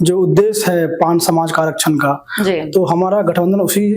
जो उद्देश्य है पान समाज का आरक्षण का, तो हमारा गठबंधन उसी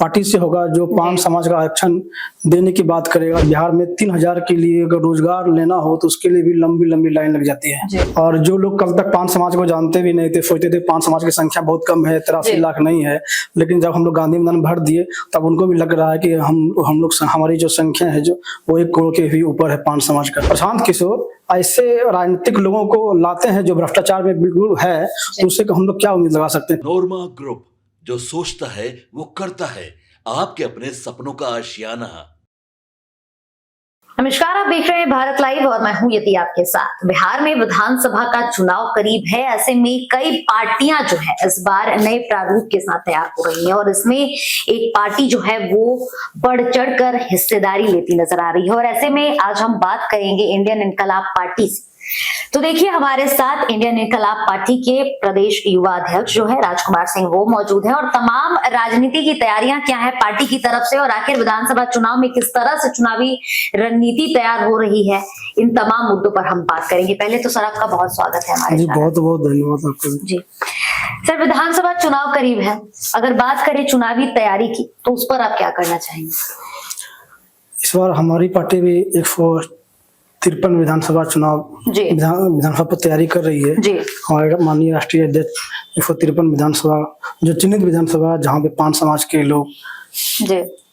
पार्टी से होगा जो पान समाज का आरक्षण देने की बात करेगा। बिहार में 3000 के लिए अगर रोजगार लेना हो तो उसके लिए भी लंबी लंबी लाइन लग जाती है। और जो लोग कल तक पान समाज को जानते भी नहीं थे, सोचते थे पान समाज की संख्या बहुत कम है, 83 लाख नहीं है, लेकिन जब हम लोग गांधी मैदान भर दिए तब उनको भी लग रहा है कि हम लोग हमारी जो संख्या है जो वो 1 करोड़ के भी ऊपर है पान समाज का। प्रशांत किशोर ऐसे राजनीतिक लोगों को लाते हैं जो भ्रष्टाचार में बिल्कुल है, तो उससे हम लोग क्या उम्मीद लगा सकते हैं। नोरमा ग्रुप, जो सोचता है वो करता है, आपके अपने सपनों का आशियाना। नमस्कार, आप देख रहे हैं भारत लाइव और मैं हूं यति आपके साथ। बिहार में विधानसभा का चुनाव करीब है, ऐसे में कई पार्टियां जो है इस बार नए प्रारूप के साथ तैयार हो रही हैं और इसमें एक पार्टी जो है वो बढ़ चढ़कर हिस्सेदारी लेती नजर आ रही है। और ऐसे में आज हम बात करेंगे इंडियन इनकलाब पार्टी से। तो देखिए, हमारे साथ इंडियन इनकलाब पार्टी के प्रदेश युवा अध्यक्ष जो है राजकुमार सिंह वो मौजूद हैं और तमाम राजनीति की तैयारियां क्या है पार्टी की तरफ से और आखिर विधानसभा चुनाव में किस तरह से चुनावी रणनीति तैयार हो रही है, इन तमाम मुद्दों पर हम बात करेंगे। पहले तो सर आपका बहुत स्वागत है हमारे साथ। बहुत बहुत धन्यवाद आपको। जी सर, विधानसभा चुनाव करीब है, अगर बात करें चुनावी तैयारी की तो उस पर आप क्या करना चाहेंगे? इस बार हमारी पार्टी भी 153 विधानसभा चुनाव विधानसभा पर तैयारी कर रही है। हमारे माननीय राष्ट्रीय अध्यक्ष 153 विधानसभा जो चिन्हित विधानसभा जहाँ पे पान समाज के लोग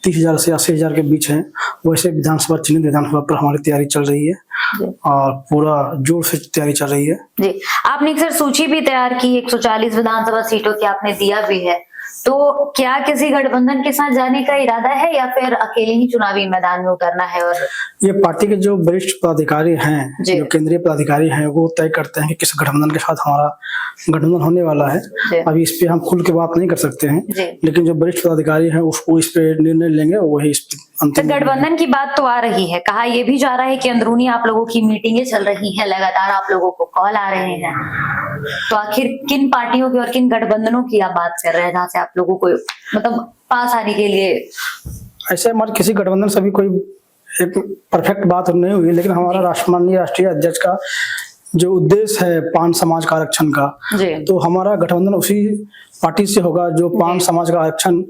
30,000 से 80,000 के बीच हैं, वैसे विधानसभा चिन्हित विधानसभा पर हमारी तैयारी चल रही है और पूरा जोर से तैयारी चल रही है। जी, आपने सर सूची भी तैयार की, 140 विधानसभा सीटों की आपने दिया भी है, तो क्या किसी गठबंधन के साथ जाने का इरादा है या फिर अकेले ही चुनावी मैदान में उतरना है? और ये पार्टी के जो वरिष्ठ पदाधिकारी हैं, जो केंद्रीय पदाधिकारी हैं, वो तय करते हैं कि किस गठबंधन के साथ हमारा गठबंधन होने वाला है। अभी इस पे हम खुल के बात नहीं कर सकते हैं, लेकिन जो वरिष्ठ पदाधिकारी हैं उसको इस पे निर्णय लेंगे, वही इस अंतिम। गठबंधन की बात तो आ रही है, कहा यह भी जा रहा है कि अंदरूनी आप लोगों की मीटिंगें चल रही है, लगातार आप लोगों को कॉल आ रहे हैं, तो आखिर किन पार्टियों की और किन गठबंधनों की आप बात कर रहे हैं जहाँ से आप लोगों को मतलब पास आने के लिए? ऐसे हमारे किसी गठबंधन से भी कोई एक परफेक्ट बात नहीं हुई, लेकिन हमारा माननीय राष्ट्रीय अध्यक्ष का जो उद्देश्य है पान समाज का आरक्षण का, तो हमारा गठबंधन उसी पार्टी से होगा जो पान समाज का आरक्षण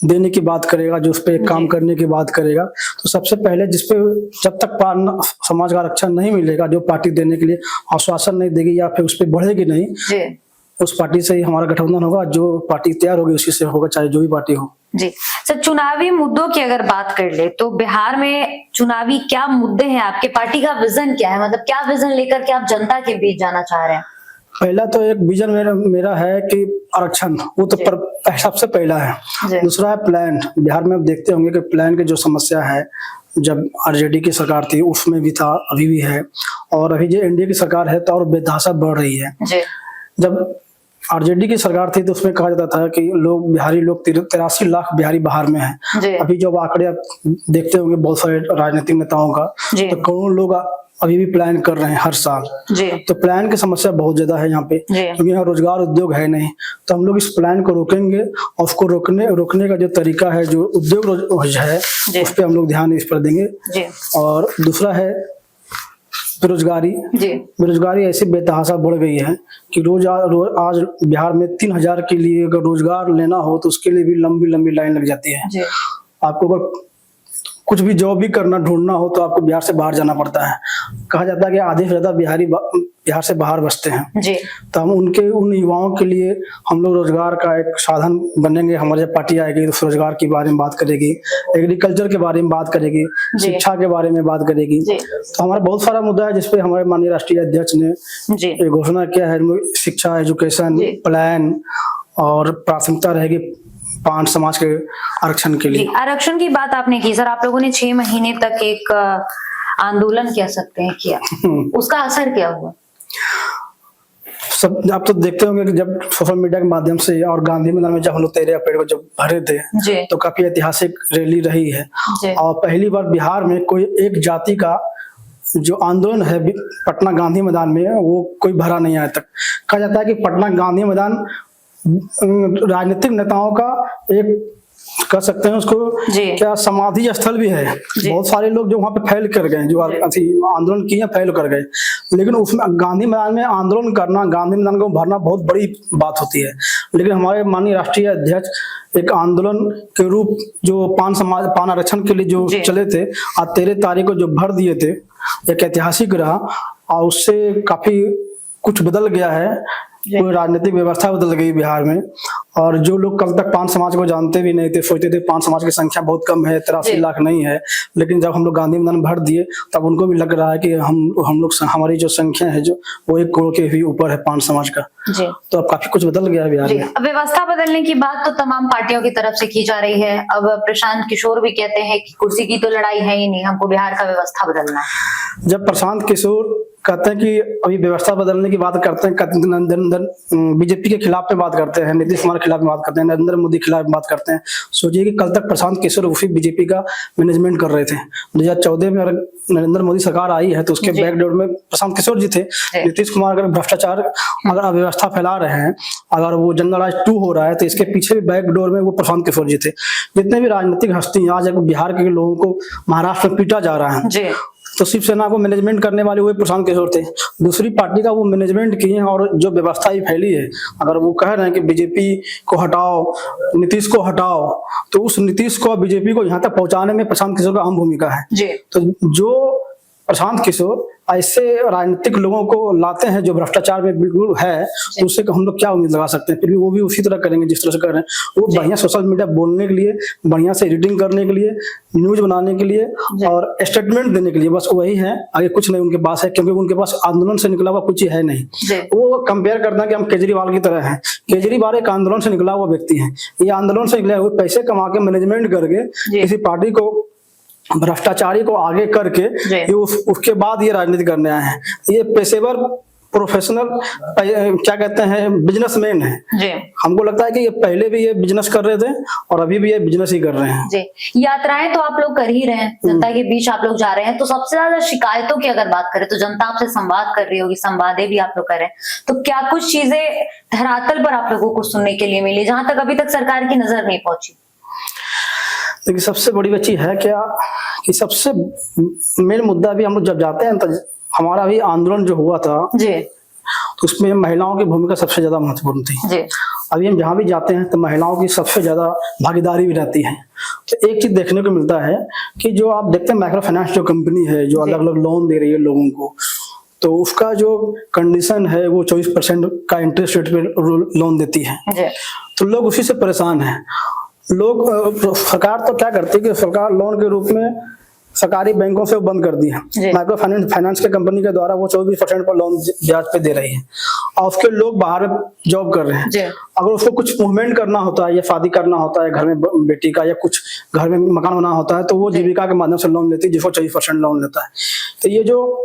देने की बात करेगा, जो उस पर काम करने की बात करेगा। तो सबसे पहले जिसपे जब तक पान समाज का आरक्षण नहीं मिलेगा, जो पार्टी देने के लिए आश्वासन नहीं देगी या फिर उस पर बढ़ेगी नहीं, उस पार्टी से ही हमारा गठबंधन होगा। जो पार्टी तैयार होगी उसी से होगा, चाहे जो भी पार्टी हो। जी सर, चुनावी मुद्दों की अगर बात कर ले तो बिहार में चुनावी क्या मुद्दे हैं? आपके पार्टी का विजन क्या है, मतलब क्या विजन लेकर के आप जनता के बीच जाना चाह रहे हैं? पहला तो एक विजन मेरा है कि आरक्षण, वो तो सबसे पहला है। दूसरा है प्लान। बिहार में आप देखते होंगे कि प्लान की जो समस्या है, जब आरजेडी की सरकार थी उसमें भी था, अभी भी है, और अभी जो एनडीए की सरकार है तो और बेतहाशा बढ़ रही है। जब आरजेडी की सरकार थी तो उसमें कहा जाता था कि बिहारी लोग 83 लाख बिहारी बाहर में हैं। अभी जब आंकड़े आप देखते होंगे बहुत सारे राजनीतिक नेताओं का, तो करोड़ों लोग अभी भी प्लान कर रहे हैं हर साल। तो प्लान की समस्या बहुत ज्यादा है यहाँ पे, क्योंकि यहाँ रोजगार उद्योग है नहीं। तो हम लोग इस प्लान को रोकेंगे और उसको रोकने का जो तरीका है, जो उद्योग है, उस पर हम लोग ध्यान इस पर देंगे। और दूसरा है बेरोजगारी। बेरोजगारी ऐसे बेतहाशा बढ़ गई है कि रोज आज बिहार में 3000 के लिए अगर रोजगार लेना हो तो उसके लिए भी लंबी लंबी लाइन लग जाती है। आपको अगर कुछ भी जॉब भी ढूंढना हो तो आपको बिहार से बाहर जाना पड़ता है। कहा जाता है कि आधे से ज्यादा बिहारी बिहार से बाहर बसते हैं। तो हम उन युवाओं के लिए हम लोग रोजगार का एक साधन बनेंगे। हमारी जब पार्टी आएगी तो रोजगार के बारे में बात करेगी, एग्रीकल्चर के बारे में बात करेगी, शिक्षा के बारे में बात करेगी। तो हमारा बहुत सारा मुद्दा है जिसपे हमारे माननीय राष्ट्रीय अध्यक्ष ने घोषणा किया है। शिक्षा, एजुकेशन, प्लान और प्राथमिकता रहेगी पान समाज के आरक्षण के लिए। आरक्षण की बात आपने की सर, आप लोगों ने 6 महीने तक एक आंदोलन कह सकते हैं किया, उसका असर क्या हुआ? सब आप तो देखते होंगे कि जब सोशल मीडिया के माध्यम से और गांधी मैदान में जब हम लोग 13 अप्रैल को जब भरे थे तो काफी ऐतिहासिक रैली रही है। और पहली बार बिहार में कोई एक जाति का जो आंदोलन है पटना गांधी मैदान में, वो कोई भरा नहीं आया तक। कहा जाता है कि पटना गांधी मैदान राजनीतिक नेताओं का एक कह सकते हैं उसको जी। क्या समाधि स्थल भी है। बहुत सारे लोग जो वहाँ पे फैल कर गए, जो आंदोलन किए फैल कर गए, लेकिन उसमें गांधी मैदान में आंदोलन करना, गांधी मैदान को भरना बहुत बड़ी बात होती है। लेकिन हमारे माननीय राष्ट्रीय अध्यक्ष एक आंदोलन के रूप जो पान आरक्षण के लिए जो चले थे, आज 13 तारीख को जो भर दिए थे, एक ऐतिहासिक रहा और उससे काफी कुछ बदल गया है। पूरी राजनीतिक व्यवस्था बदल गई बिहार में। और जो लोग कल तक पान समाज को जानते भी नहीं थे, सोचते थे पान समाज की संख्या बहुत कम है, 83 लाख नहीं है, लेकिन जब हम लोग गांधी मैदान भर दिए तब उनको भी लग रहा है कि हम लोग हमारी जो संख्या है जो वो 1 करोड़ के भी ऊपर है पान समाज का। तो अब काफी कुछ बदल गया है बिहार में। अब व्यवस्था बदलने की बात तो तमाम पार्टियों की तरफ से की जा रही है। अब प्रशांत किशोर भी कहते हैं कि कुर्सी की तो लड़ाई है ही नहीं, हमको बिहार का व्यवस्था बदलना है। जब प्रशांत किशोर कहते हैं कि अभी व्यवस्था बदलने की बात करते हैं, बीजेपी के खिलाफ में बात करते हैं, नीतीश कुमार के खिलाफ में बात करते हैं, नरेंद्र मोदी के खिलाफ बात करते हैं। सोचिए कि कल तक प्रशांत किशोर उसी बीजेपी का मैनेजमेंट कर रहे थे। 2014 में अगर नरेंद्र मोदी सरकार आई है तो उसके बैकडोर में प्रशांत किशोर जी थे। नीतीश कुमार अगर भ्रष्टाचार, अगर अव्यवस्था फैला रहे हैं, अगर वो जनरलाइज 2 हो रहा है तो इसके पीछे भी बैकडोर में वो प्रशांत किशोर जी थे। जितने भी राजनीतिक हस्ती आज बिहार के लोगों को महाराष्ट्र में पीटा जा रहा है, तो शिवसेना को मैनेजमेंट करने वाले वो प्रशांत किशोर थे। दूसरी पार्टी का वो मैनेजमेंट किए हैं और जो व्यवस्था ही फैली है, अगर वो कह रहे हैं कि बीजेपी को हटाओ, नीतीश को हटाओ, तो उस नीतीश को बीजेपी को यहाँ तक पहुंचाने में प्रशांत किशोर का अहम भूमिका है। तो जो प्रशांत किशोर ऐसे राजनीतिक लोगों को लाते हैं जो भ्रष्टाचार में बिल्कुल है, तो उससे हम लोग क्या उम्मीद लगा सकते हैं। फिर भी वो भी उसी तरह करेंगे जिस तरह से कर रहे हैं। वो बढ़िया सोशल मीडिया बोलने के लिए, बढ़िया से एडिटिंग करने के लिए, न्यूज बनाने के लिए और स्टेटमेंट देने के लिए, बस वही है, आगे कुछ नहीं उनके पास है। क्योंकि उनके पास आंदोलन से निकला हुआ कुछ ही है नहीं। वो कंपेयर करते हैं कि हम केजरीवाल की तरह हैं। केजरीवाल एक आंदोलन से निकला हुआ व्यक्ति है, ये आंदोलन से निकले हुए पैसे कमा के मैनेजमेंट करके किसी पार्टी को, भ्रष्टाचारी को आगे करके ये उसके बाद ये राजनीति करने आए हैं। ये पेशेवर प्रोफेशनल क्या कहते हैं, बिजनेसमैन है। हमको लगता है कि ये पहले भी ये बिजनेस कर रहे थे और अभी भी ये बिजनेस ही कर रहे हैं। जी। यात्राएं तो आप लोग कर ही रहे हैं, जनता के बीच आप लोग जा रहे हैं, तो सबसे ज्यादा शिकायतों की अगर बात करें तो जनता आपसे संवाद कर रही होगी, संवादे भी आप लोग कर रहे हैं, तो क्या कुछ चीजें धरातल पर आप लोगों को सुनने के लिए मिली जहां तक अभी तक सरकार की नजर नहीं पहुंची? लेकिन सबसे बड़ी बच्ची है क्या कि सबसे मेन मुद्दा भी हम लोग जब जाते हैं तो हमारा भी आंदोलन जो हुआ था तो उसमें महिलाओं की भूमिका सबसे ज्यादा महत्वपूर्ण थी। अभी हम जहाँ भी जाते हैं तो महिलाओं की सबसे ज्यादा भागीदारी भी रहती है। तो एक चीज देखने को मिलता है कि जो आप देखते हैं माइक्रो फाइनेंस जो कंपनी है जो अलग अलग लोन दे रही है लोगों को, तो उसका जो कंडीशन है वो 24% का इंटरेस्ट रेट पे लोन देती है। तो लोग उसी से परेशान है। लोग, सरकार तो क्या करती है कि सरकार लोन के रूप में सरकारी बैंकों से बंद कर दी है। माइक्रो फाइनेंस के कंपनी के द्वारा वो 24% पर लोन ब्याज पे दे रही है और उसके लोग बाहर जॉब कर रहे हैं। अगर उसको कुछ मूवमेंट करना होता है या शादी करना होता है घर में बेटी का, या कुछ घर में मकान बनाना होता है, तो वो जीविका के माध्यम से लोन लेती है, जिसको 24% लोन लेता है। तो ये जो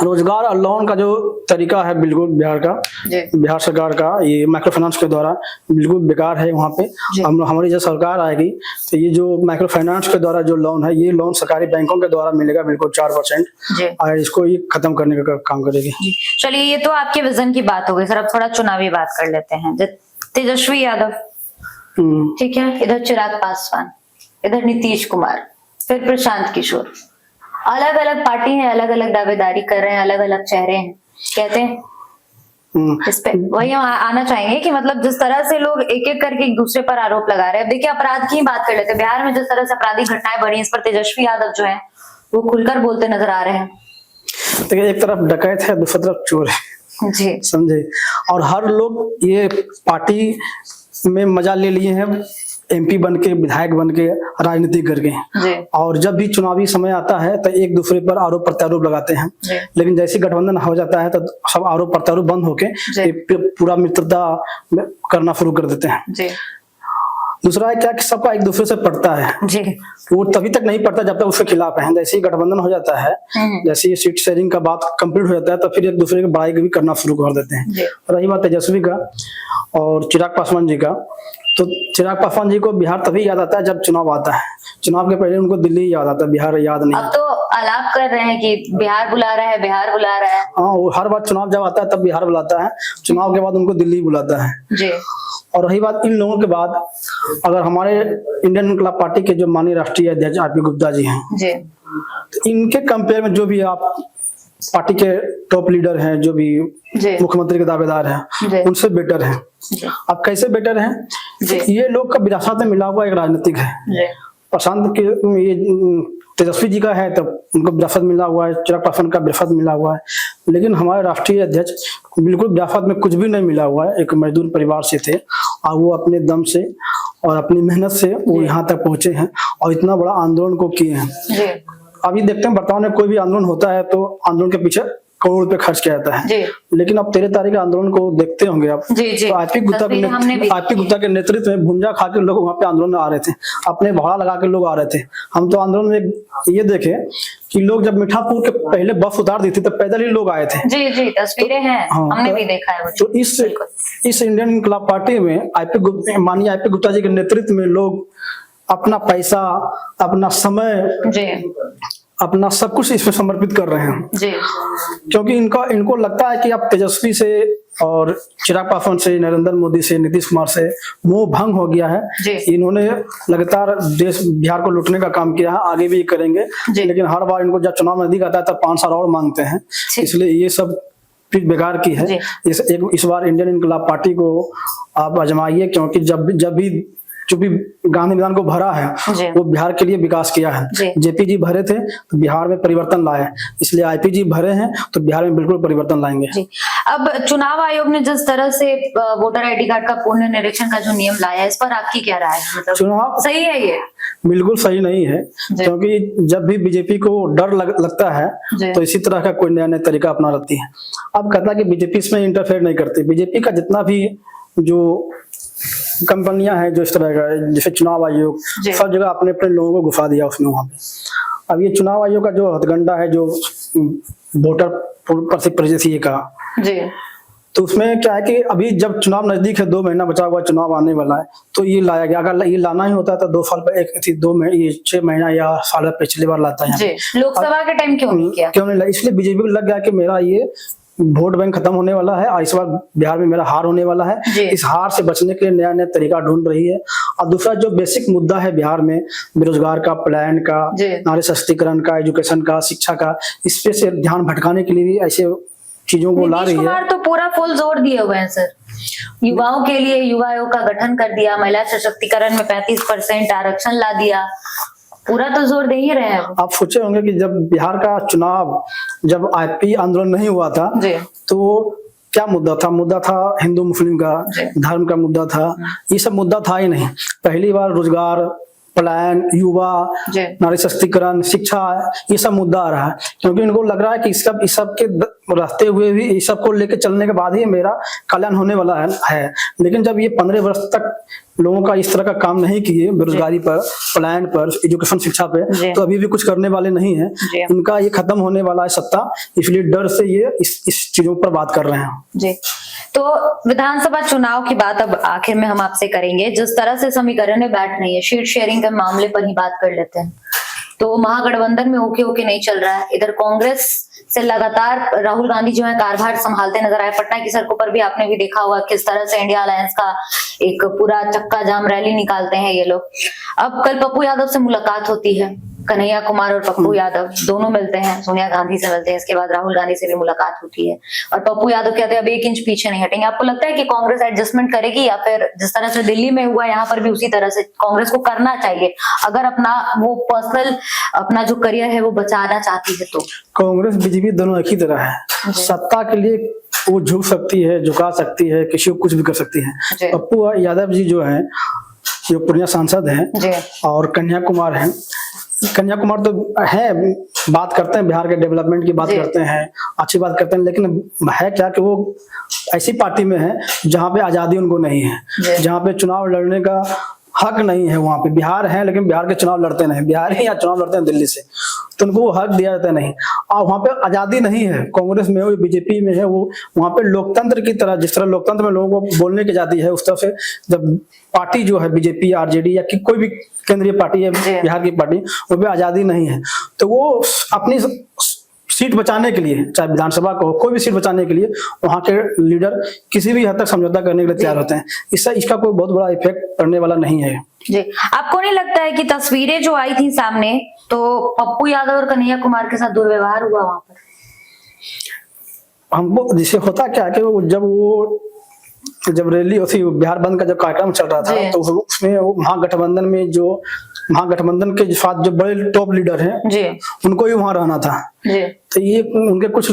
रोजगार और लोन का जो तरीका है बिल्कुल बिहार सरकार का, ये माइक्रो फाइनेंस के द्वारा बिल्कुल बेकार है। वहाँ पे हमारी जब सरकार आएगी तो ये जो माइक्रो फाइनेंस के द्वारा जो लोन है, ये लोन सरकारी बैंकों के द्वारा मिलेगा बिल्कुल 4%, और इसको ये खत्म करने का काम करेगी। चलिए, ये तो आपके विजन की बात हो गई सर। अब थोड़ा चुनावी बात कर लेते हैं। तेजस्वी यादव, ठीक है, इधर चिराग पासवान, इधर नीतीश कुमार, फिर प्रशांत किशोर, अलग अलग पार्टी है, अलग अलग दावेदारी कर रहे हैं, अलग अलग चेहरे हैं, कहते हैं इस पे वही हम आना चाहेंगे कि मतलब जिस तरह से लोग एक एक करके एक दूसरे पर आरोप लगा रहे हैं। अब देखिए, अपराध की बात कर लेते हैं। बिहार में जिस तरह से आपराधिक घटनाएं बढ़ी, इस पर तेजस्वी यादव जो है वो खुलकर बोलते नजर आ रहे हैं। देखिए, एक तरफ डकैत है, दूसरी तरफ चोर है जी, समझे। और हर लोग ये पार्टी में मजा ले लिए हैं, एमपी बन के, विधायक बन के, राजनीति करके। और जब भी चुनावी समय आता है तो एक दूसरे पर आरोप प्रत्यारोप लगाते हैं। लेकिन जैसे गठबंधन हो जाता है तो सब आरोप प्रत्यारोप बंद होके पूरा मित्रता करना शुरू कर देते हैं। दूसरा है क्या कि सबका एक दूसरे से पड़ता है। वो तभी तक नहीं पड़ता जब तक उसके खिलाफ है। जैसे ही गठबंधन हो जाता है, जैसे ही सीट शेयरिंग का बात कंप्लीट हो जाता है, तो फिर एक दूसरे की बड़ाई भी करना शुरू कर देते हैं। रही बात तेजस्वी का और चिराग पासवान जी का, तो चिराग पासवान जी को बिहार तभी याद आता है जब चुनाव आता है। चुनाव के पहले उनको दिल्ली याद आता है, बिहार याद नहीं। अब तो आलाप कर रहे हैं कि बिहार बुला रहा है, बिहार बुला रहा है। हाँ, वो हर बार चुनाव जब आता है तब बिहार बुलाता है, चुनाव के बाद उनको दिल्ली बुलाता है। और रही बात इन लोगों के बाद, अगर हमारे इंडियन इनकलाब पार्टी के जो माननीय राष्ट्रीय अध्यक्ष आरपी गुप्ता जी हैं, जी, तो इनके कंपेयर में जो भी आप पार्टी के टॉप लीडर हैं, जो भी जी, मुख्यमंत्री के दावेदार जी। हैं, उनसे बेटर हैं। जी, अब कैसे बेटर हैं? जी। ये लोग का विरासत में मिला हुआ एक राजनीतिक है। जी, प्रशांत के ये तेजस्वी जी का है, तब उनको विरासत मिला हुआ है, चिराग पासवान का विरासत मिला हुआ है, लेकिन हमारे राष्ट्रीय अध्यक्ष बिल्कुल विरासत में कुछ भी नहीं मिला हुआ है। एक मजदूर परिवार से थे और वो अपने दम से और अपनी मेहनत से वो यहाँ तक पहुंचे हैं और इतना बड़ा आंदोलन को किए हैं। जी, अभी देखते हैं वर्तमान में कोई भी आंदोलन होता है तो आंदोलन के पीछे करोड़ रुपए खर्च किया जाता है, जी, लेकिन अब 13 तारीख के आंदोलन को देखते होंगे आप। जी, जी। तो आरपी गुप्ता तस्वीर हमने भी के नेतृत्व में भुंजा खा के लोग वहाँ पे आंदोलन में आ रहे थे, अपने भाड़ा लगा के लोग आ रहे थे। हम तो आंदोलन में ये देखे कि लोग जब मीठापुर के पहले बस उतार दी थी तब पैदल ही लोग आए थे। जी, जी, तस्वीरें हैं, हाँ, हमने भी देखा है वो। तो इस इंडियन इनकलाब पार्टी में माननीय आईपी गुप्ता जी के नेतृत्व में लोग अपना पैसा, अपना समय, जी, अपना सब कुछ इसमें समर्पित कर रहे हैं, जी, क्योंकि इनको लगता है कि अब तेजस्वी से और चिराग पासवान से, नरेंद्र मोदी से, नीतीश कुमार से मोह भंग हो गया है। जी। इन्होंने लगातार देश बिहार को लूटने का काम किया है, आगे भी करेंगे, जी। लेकिन हर बार इनको जब चुनाव नजदीक आता है तब 5 साल और मांगते हैं, जी। इसलिए ये सब चीज बेकार की है। जी। इस बार इंडियन इनकलाब पार्टी को आप आजमाइए, क्योंकि जब भी जो भी गांधी मैदान को भरा है जी। वो बिहार के लिए विकास किया है। जी। जेपी जी भरे थे तो बिहार में परिवर्तन लाए, इसलिए आईपी जी भरे हैं तो बिहार में बिल्कुल परिवर्तन लाएंगे। जी। अब चुनाव आयोग ने जिस तरह से वोटर आईडी कार्ड का पूर्ण निरीक्षण का जो नियम लाया है, इस पर आपकी क्या राय है? मतलब चुनाव सही है ये? बिल्कुल सही नहीं है, जी। क्योंकि जब भी बीजेपी को डर लगता है जी। तो इसी तरह का कोई नया नया तरीका अपना रहती है। अब कहता है कि बीजेपी इसमें इंटरफेयर नहीं करती। बीजेपी का जितना भी जो कंपनियां हैं, जो इस तरह का, जैसे चुनाव आयोग, जी। सब जगह अपने अपने लोगों को घुसा दिया उसने वहां पे। अब ये चुनाव आयोग का जो हथगंडा है, जो वोटर परिचय का, जी, तो उसमें क्या है कि अभी जब चुनाव नजदीक है, 2 महीना बचा हुआ, चुनाव आने वाला है, तो ये लाया गया। अगर ये लाना ही होता है तो 2 साल पर ये 6 महीना या साल पिछली बार लाता है। जी। लोकसभा के टाइम क्यों नहीं किया? क्यों नहीं लगा? इसलिए बीजेपी को लग गया कि मेरा ये वोट बैंक खत्म होने वाला है और इस बार बिहार में मेरा हार होने वाला है। जी। इस हार से बचने के लिए नया नया तरीका ढूंढ रही है। और दूसरा जो बेसिक मुद्दा है बिहार में, बेरोजगार का, पलायन का, जी। नारी सशक्तिकरण का, एजुकेशन का, शिक्षा का, इस पे से ध्यान भटकाने के लिए भी ऐसे चीजों को ला नीतीश रही है। कुमार तो पूरा फुल जोर दिए हुए हैं सर, युवाओं के लिए युवा आयोग का गठन कर दिया, महिला सशक्तिकरण में 35% आरक्षण ला दिया, पूरा तो जोर दे ही रहे हैं वो। आप सोचे होंगे कि जब बिहार का चुनाव, जब आईपी आंदोलन नहीं हुआ था, जी। तो क्या मुद्दा था? मुद्दा था हिंदू मुस्लिम का, जी। धर्म का मुद्दा था। ये सब मुद्दा था ही नहीं। पहली बार रोजगार, पलायन, युवा, जी। नारी सशक्तिकरण, शिक्षा, ये सब मुद्दा आ रहा है, क्योंकि इनको लग रहा है कि इस सब के रहते हुए भी, इस सब को लेकर चलने के बाद ही मेरा कल्याण होने वाला है। लेकिन जब ये 15 वर्ष तक लोगों का इस तरह का काम नहीं किए, बेरोजगारी पर, पलायन पर, एजुकेशन, शिक्षा पे, तो अभी भी कुछ करने वाले नहीं है। जी। इनका ये खत्म होने वाला है सत्ता, इसलिए डर से ये इस चीजों पर बात कर रहे हैं। जी। तो विधानसभा चुनाव की बात अब आखिर में हम आपसे करेंगे। जिस तरह से समीकरण बैठ रही है, सीट शेयरिंग के मामले पर ही बात कर लेते हैं। तो महागठबंधन में ओके नहीं चल रहा है। इधर कांग्रेस से लगातार राहुल गांधी जो है कार्यभार संभालते नजर आए। पटना की सड़कों पर भी आपने भी देखा होगा किस तरह से इंडिया अलायंस का एक पूरा चक्का जाम रैली निकालते हैं ये लोग। अब कल पप्पू यादव से मुलाकात होती है, कन्हैया कुमार और पप्पू यादव दोनों मिलते हैं, सोनिया गांधी से मिलते हैं, इसके बाद राहुल गांधी से भी मुलाकात होती है और पप्पू यादव कहते हैं अब 1 इंच पीछे नहीं हटेंगे। आपको लगता है कि कांग्रेस एडजस्टमेंट करेगी, या फिर जिस तरह से दिल्ली में हुआ यहाँ पर भी उसी तरह से कांग्रेस को करना चाहिए अगर अपना वो पर्सनल अपना जो करियर है वो बचाना चाहती है? तो कांग्रेस बीजेपी दोनों एक ही तरह है। सत्ता के लिए वो झुक सकती है, झुका सकती है, किसी को कुछ भी कर सकती है। पप्पू यादव जी जो है, जो पूर्णिया सांसद हैं, और कन्हैया कुमार हैं। कन्हैया कुमार तो है, बात करते हैं बिहार के डेवलपमेंट की बात करते हैं, अच्छी बात करते हैं, लेकिन है क्या कि वो ऐसी पार्टी में है जहाँ पे आजादी उनको नहीं है, जहाँ पे चुनाव लड़ने का हक नहीं है। वहाँ पे बिहार है लेकिन बिहार के चुनाव लड़ते नहीं, बिहार ही या चुनाव लड़ते हैं दिल्ली से, तो उनको वो हक दिया जाता नहीं। और वहाँ पे आजादी नहीं है। कांग्रेस में हो, बीजेपी में है, वो वहाँ पे लोकतंत्र की तरह, जिस तरह लोकतंत्र में लोगों को बोलने की आजादी है, उस तरह से जब पार्टी जो है बीजेपी, आरजेडी या कोई भी केंद्रीय पार्टी है बिहार की पार्टी, वो भी आजादी नहीं है। तो वो अपनी सीट बचाने के लिए, चाहे विधानसभा को कोई भी सीट बचाने के लिए वहाँ के लीडर किसी भी हद तक समझौता करने के लिए तैयार होते हैं। इसका कोई बहुत बड़ा इफेक्ट पड़ने वाला नहीं है। जी, आपको नहीं लगता है कि तस्वीरें जो आई थी सामने, तो पप्पू यादव और कन्हैया कुमार के साथ दुर्व्यवहार हुआ वहां पर? हमको जिसे होता क्या है कि जब रैली होती, बिहार बंद का जब कार्यक्रम चल रहा था, तो उसमें महागठबंधन के साथ जो बड़े टॉप लीडर हैं जी, उनको ही वहां रहना था जी। तो ये उनके कुछ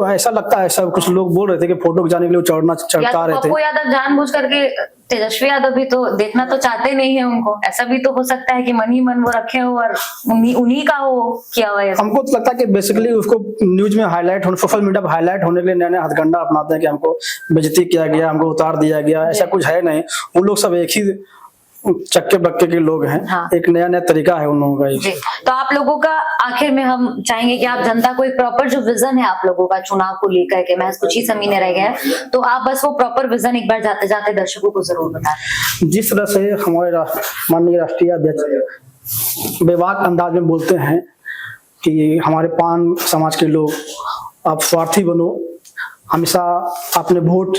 ऐसा लगता है, ऐसा कुछ लोग बोल रहे थे कि फोटो खिंचाने के लिए चढ़ता रहे थे। पप्पू यादव जानबूझ करके, तेजस्वी यादव भी तो देखना तो चाहते नहीं है उनको, ऐसा भी तो हो सकता है कि मन ही मन वो रखे हो और उन्हीं का हो किया हुआ है। हमको तो लगता है कि बेसिकली उसको न्यूज में हाईलाइट होने, सोशल मीडिया पर हाईलाइट होने के लिए नया हथकंडा अपनाते हैं कि हमको बेइज्जती किया गया, हमको उतार दिया गया। ऐसा कुछ है नहीं, उन लोग सब एक ही चक्के बक्के के लोग हैं। हाँ। एक नया तरीका है उन लोगों का जी। तो आप लोगों का आखिर में हम चाहेंगे कि आप जनता को एक प्रॉपर जो विजन है आप लोगों का चुनाव को लेकर के, महज कुछ ही समय रह गया है, तो आप बस वो प्रॉपर विजन एक बार जाते जाते दर्शकों को जरूर बताएं। जिस तरह से हमारे माननीय राष्ट्रीय अध्यक्ष बेबाक अंदाज में बोलते हैं कि हमारे पान समाज के लोग, आप स्वार्थी बनो, हमेशा आपने वोट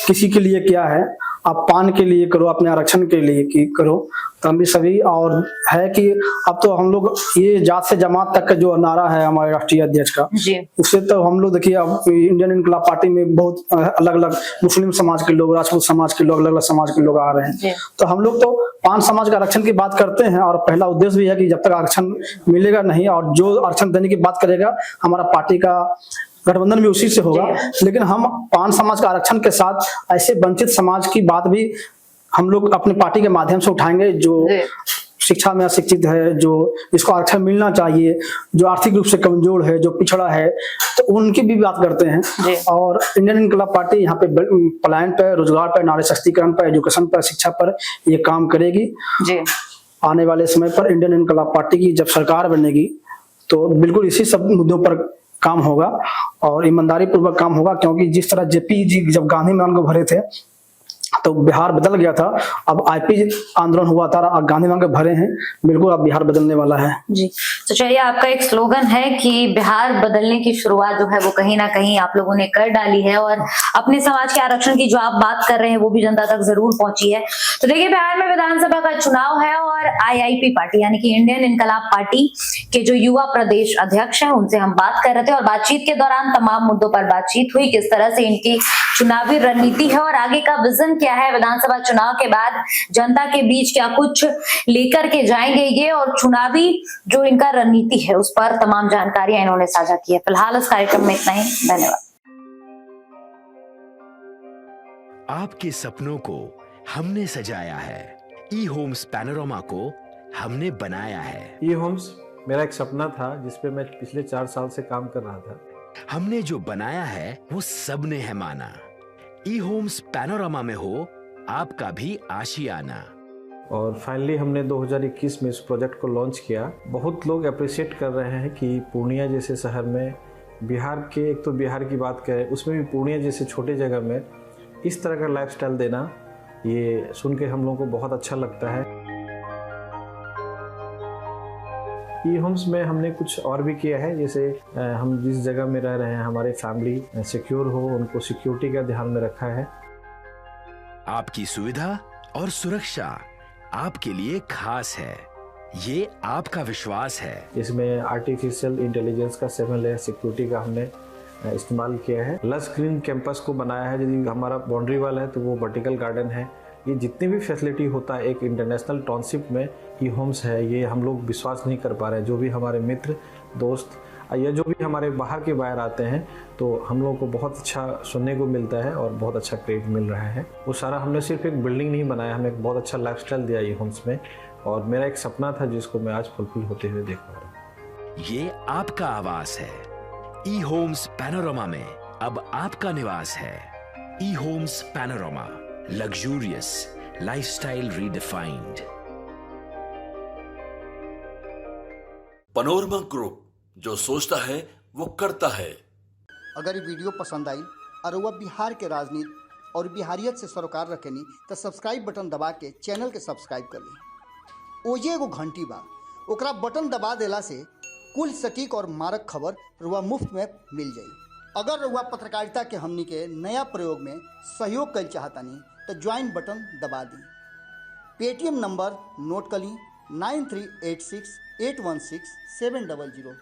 किसी के लिए किया है, आप पान के लिए करो, अपने आरक्षण के लिए करो। तो हम भी सभी, और है कि अब तो हम लोग ये जात से जमात तक का जो नारा है हमारे राष्ट्रीय अध्यक्ष का, उससे तो हम लोग देखिए, अब इंडियन इनकलाब पार्टी में बहुत अलग अलग मुस्लिम समाज के लोग, राजपूत समाज के लोग, अलग अलग समाज के लोग आ रहे हैं। तो हम लोग तो पान समाज का आरक्षण की बात करते हैं, और पहला उद्देश्य भी है कि जब तक आरक्षण मिलेगा नहीं, और जो आरक्षण देने की बात करेगा हमारा पार्टी का गठबंधन भी उसी से होगा। लेकिन हम पान समाज का आरक्षण के साथ ऐसे वंचित समाज की बात भी हम लोग अपनी पार्टी के माध्यम से उठाएंगे, जो शिक्षा में अशिक्षित है, जो इसको आरक्षण मिलना चाहिए, जो आर्थिक रूप से कमजोर है, जो पिछड़ा है, तो उनकी भी बात करते हैं। और इंडियन इनकलाब पार्टी यहाँ पे पलायन पर, रोजगार पर, नारी सशक्तिकरण पर, एजुकेशन पर, शिक्षा पर ये काम करेगी। आने वाले समय पर इंडियन इनकलाब पार्टी की जब सरकार बनेगी तो बिल्कुल इसी सब मुद्दों पर काम होगा और ईमानदारी पूर्वक काम होगा। क्योंकि जिस तरह जेपी जी जब गांधी मैदान को भरे थे तो बिहार बदल गया था, अब आईपी आंदोलन हुआ था, अब गांधी मैदान को भरे हैं, बिल्कुल अब बिहार बदलने वाला है जी। तो चलिए, आपका एक स्लोगन है कि बिहार बदलने की शुरुआत जो है वो कहीं ना कहीं आप लोगों ने कर डाली है, और अपने समाज के आरक्षण की जो आप बात कर रहे हैं वो भी जनता तक जरूर पहुंची है। तो देखिए, बिहार में विधानसभा का चुनाव है और आईआईपी पार्टी यानी कि इंडियन इनकलाब पार्टी के जो युवा प्रदेश अध्यक्ष है उनसे हम बात कर रहे थे, और बातचीत के दौरान तमाम मुद्दों पर बातचीत हुई, किस तरह से इनकी चुनावी रणनीति है और आगे का विजन क्या है, विधानसभा चुनाव के बाद जनता के बीच क्या कुछ लेकर के जाएंगे ये, और चुनावी जो इनका रणनीति है उस पर तमाम जानकारियां इन्होंने साझा की है। फिलहाल इस कार्यक्रम में इतना ही, धन्यवाद। आपके सपनों को हमने सजाया है, ई होम्स पैनोरमा को हमने बनाया है। ई होम्स मेरा एक सपना था जिसपे मैं पिछले 4 साल से काम कर रहा था। हमने जो बनाया है वो सबने है माना। ई होम्स पैनोरमा में हो आपका भी आशियाना। और फाइनली हमने 2021 में इस प्रोजेक्ट को लॉन्च किया। बहुत लोग अप्रिशिएट कर रहे हैं कि पूर्णिया जैसे शहर में, बिहार के, एक तो बिहार की बात करें उसमें भी पूर्णिया जैसे छोटे जगह में इस तरह का लाइफस्टाइल देना, ये सुन के हम लोगों को बहुत अच्छा लगता है। ई होम्स में हमने कुछ और भी किया है, जैसे हम जिस जगह में रह रहे हैं हमारी फैमिली सिक्योर हो, उनको सिक्योरिटी का ध्यान में रखा है। आपकी सुविधा और सुरक्षा आपके लिए खास है, ये आपका विश्वास है। इसमें आर्टिफिशियल इंटेलिजेंस का 7 लेयर सिक्योरिटी का हमने इस्तेमाल किया है। लस ग्रीन कैंपस को बनाया है, यदि हमारा बाउंड्री वाल है तो वो वर्टिकल गार्डन है। ये जितनी भी फैसिलिटी होता है एक इंटरनेशनल टाउनशिप में ई होम्स है, ये हम लोग विश्वास नहीं कर पा रहे हैं। जो भी हमारे मित्र दोस्त या जो भी हमारे बाहर के बाहर आते हैं तो हम लोगों को बहुत अच्छा सुनने को मिलता है और बहुत अच्छा क्रेडिट मिल रहा है। वो सारा हमने सिर्फ एक बिल्डिंग नहीं बनाया, हमें एक बहुत अच्छा लाइफस्टाइल दिया ई होम्स में, और मेरा एक सपना था जिसको मैं आज फुलफिल होते हुए देख पा रहा हूँ। ये आपका आवास है। ई होम्स पैनोरमा में अब आपका निवास है। E homes Panorama, luxurious lifestyle redefined. Panorama group, जो सोचता है वो करता है। अगर ये वीडियो पसंद आई और वह बिहार के राजनीति और बिहारियत से सरोकार रखेनी तो सब्सक्राइब बटन दबा के चैनल के सब्सक्राइब कर ली। ओजे एगो घंटी बा, ओकरा बटन दबा देला से कुल सटीक और मारक खबर रुआ मुफ्त में मिल जाई। अगर रुआ पत्रकारिता के हमनी के नया प्रयोग में सहयोग कर चाहतानी तो ज्वाइन बटन दबा दी। पेटीएम नंबर नोट कर ली 9386816700।